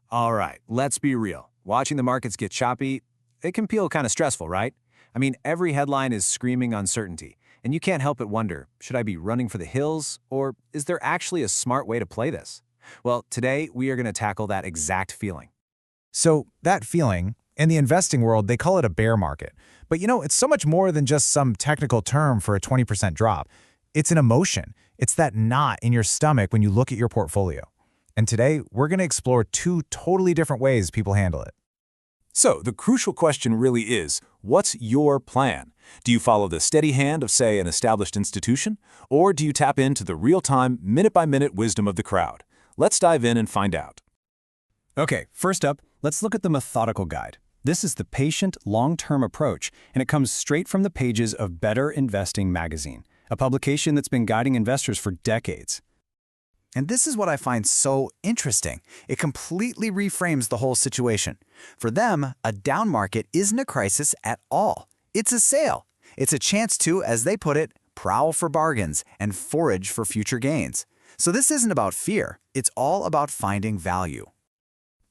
All right, let's be real. Watching the markets get choppy, it can feel kind of stressful, right? I mean, every headline is screaming uncertainty, and you can't help but wonder, should I be running for the hills, or is there actually a smart way to play this? Well, today we are going to tackle that exact feeling. So that feeling, in the investing world, they call it a bear market. But it's so much more than just some technical term for a 20% drop. It's an emotion. It's that knot in your stomach when you look at your portfolio. And today, we're going to explore two totally different ways people handle it. So the crucial question really is, what's your plan? Do you follow the steady hand of, say, an established institution? Or do you tap into the real-time, minute-by-minute wisdom of the crowd? Let's dive in and find out. Okay, first up, let's look at the methodical guide. This is the patient, long-term approach, and it comes straight from the pages of Better Investing magazine, a publication that's been guiding investors for decades. And this is what I find so interesting. It completely reframes the whole situation. For them, a down market isn't a crisis at all. It's a sale. It's a chance to, as they put it, prowl for bargains and forage for future gains. So this isn't about fear. It's all about finding value.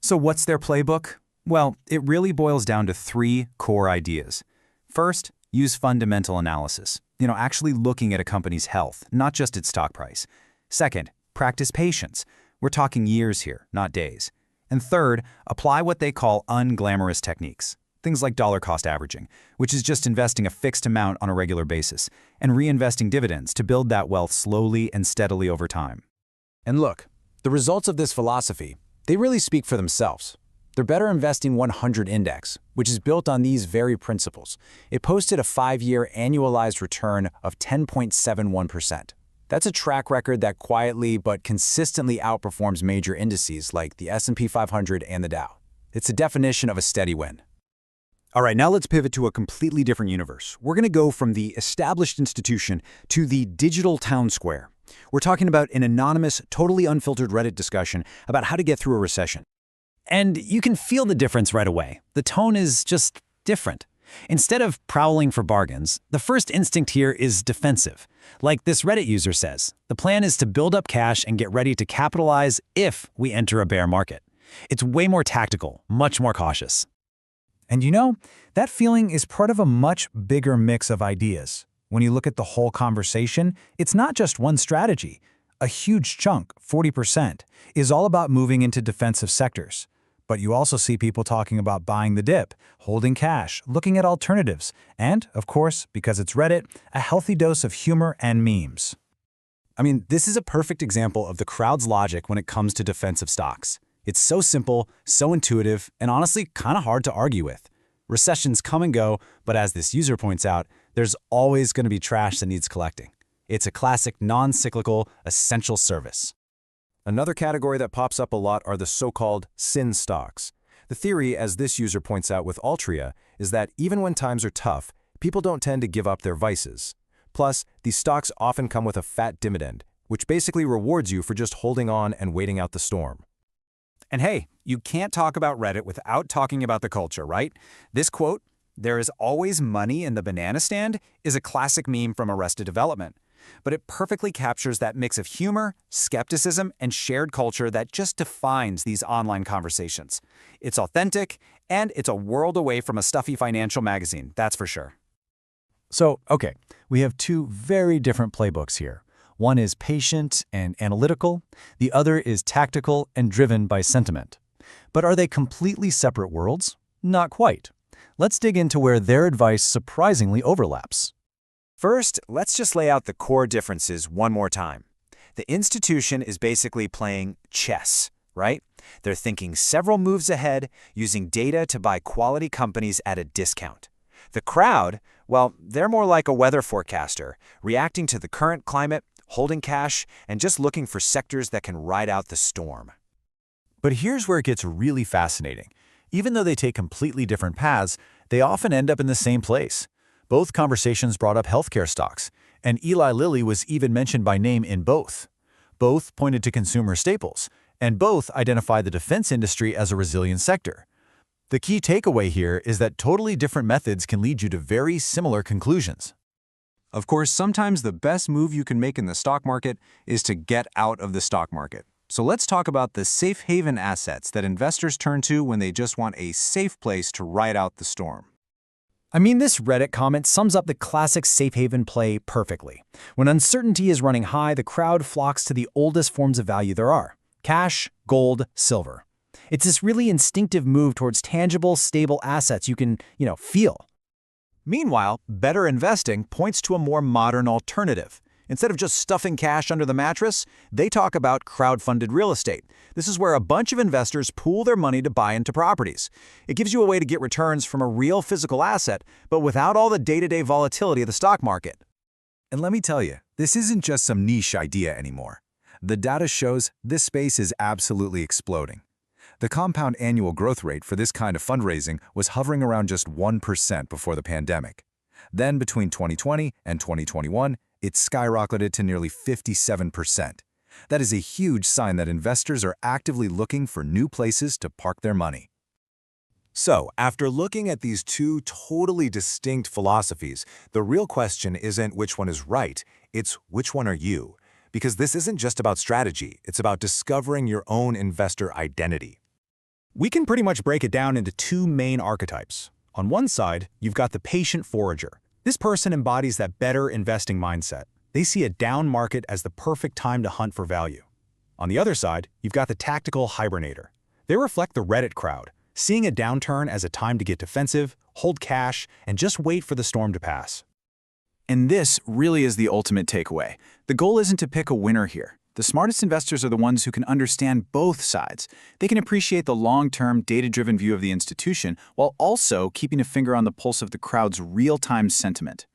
So what's their playbook? Well, it really boils down to three core ideas. First, use fundamental analysis. Actually looking at a company's health, not just its stock price. Second, practice patience. We're talking years here, not days. And third, apply what they call unglamorous techniques. Things like dollar cost averaging, which is just investing a fixed amount on a regular basis, and reinvesting dividends to build that wealth slowly and steadily over time. And look, the results of this philosophy, they really speak for themselves. They're Better Investing 100 Index, which is built on these very principles. It posted a 5-year annualized return of 10.71%. That's a track record that quietly but consistently outperforms major indices like the S&P 500 and the Dow. It's the definition of a steady win. All right, now let's pivot to a completely different universe. We're going to go from the established institution to the digital town square. We're talking about an anonymous, totally unfiltered Reddit discussion about how to get through a recession. And you can feel the difference right away. The tone is just different. Instead of prowling for bargains, the first instinct here is defensive. Like this Reddit user says, the plan is to build up cash and get ready to capitalize if we enter a bear market. It's way more tactical, much more cautious. And that feeling is part of a much bigger mix of ideas. When you look at the whole conversation, it's not just one strategy. A huge chunk, 40%, is all about moving into defensive sectors. But you also see people talking about buying the dip, holding cash, looking at alternatives, and, of course, because it's Reddit, a healthy dose of humor and memes. I mean, this is a perfect example of the crowd's logic when it comes to defensive stocks. It's so simple, so intuitive, and honestly kind of hard to argue with. Recessions come and go, but as this user points out, there's always going to be trash that needs collecting. It's a classic non-cyclical, essential service. Another category that pops up a lot are the so-called sin stocks. The theory, as this user points out with Altria, is that even when times are tough, people don't tend to give up their vices. Plus, these stocks often come with a fat dividend, which basically rewards you for just holding on and waiting out the storm. And hey, you can't talk about Reddit without talking about the culture, right? This quote, "There is always money in the banana stand," is a classic meme from Arrested Development. But it perfectly captures that mix of humor, skepticism, and shared culture that just defines these online conversations. It's authentic, and it's a world away from a stuffy financial magazine, that's for sure. So, okay, we have two very different playbooks here. One is patient and analytical. The other is tactical and driven by sentiment. But are they completely separate worlds? Not quite. Let's dig into where their advice surprisingly overlaps. First, let's just lay out the core differences one more time. The institution is basically playing chess, right? They're thinking several moves ahead, using data to buy quality companies at a discount. The crowd, well, they're more like a weather forecaster, reacting to the current climate, holding cash, and just looking for sectors that can ride out the storm. But here's where it gets really fascinating. Even though they take completely different paths, they often end up in the same place. Both conversations brought up healthcare stocks, and Eli Lilly was even mentioned by name in both. Both pointed to consumer staples, and both identified the defense industry as a resilient sector. The key takeaway here is that totally different methods can lead you to very similar conclusions. Of course, sometimes the best move you can make in the stock market is to get out of the stock market. So let's talk about the safe haven assets that investors turn to when they just want a safe place to ride out the storm. I mean, this Reddit comment sums up the classic safe haven play perfectly. When uncertainty is running high, the crowd flocks to the oldest forms of value there are: cash, gold, silver. It's this really instinctive move towards tangible, stable assets you can, feel. Meanwhile, better investing points to a more modern alternative. Instead of just stuffing cash under the mattress, they talk about crowd-funded real estate. This is where a bunch of investors pool their money to buy into properties. It gives you a way to get returns from a real physical asset, but without all the day-to-day volatility of the stock market. And let me tell you, this isn't just some niche idea anymore. The data shows this space is absolutely exploding. The compound annual growth rate for this kind of fundraising was hovering around just 1% before the pandemic. Then between 2020 and 2021, it skyrocketed to nearly 57%. That is a huge sign that investors are actively looking for new places to park their money. So, after looking at these two totally distinct philosophies, the real question isn't which one is right, it's which one are you? Because this isn't just about strategy, it's about discovering your own investor identity. We can pretty much break it down into two main archetypes. On one side, you've got the patient forager. This person embodies that better investing mindset. They see a down market as the perfect time to hunt for value. On the other side, you've got the tactical hibernator. They reflect the Reddit crowd, seeing a downturn as a time to get defensive, hold cash, and just wait for the storm to pass. And this really is the ultimate takeaway. The goal isn't to pick a winner here. The smartest investors are the ones who can understand both sides. They can appreciate the long-term, data-driven view of the institution while also keeping a finger on the pulse of the crowd's real-time sentiment.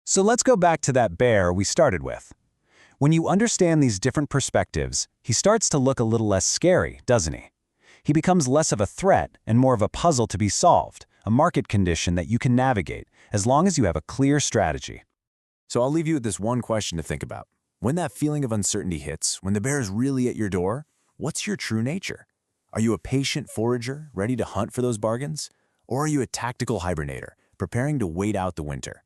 So let's go back to that bear we started with. When you understand these different perspectives, he starts to look a little less scary, doesn't he? He becomes less of a threat and more of a puzzle to be solved, a market condition that you can navigate, as long as you have a clear strategy. So I'll leave you with this one question to think about. When that feeling of uncertainty hits, when the bear is really at your door, what's your true nature? Are you a patient forager, ready to hunt for those bargains? Or are you a tactical hibernator, preparing to wait out the winter?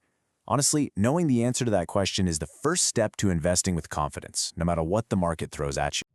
Honestly, knowing the answer to that question is the first step to investing with confidence, no matter what the market throws at you.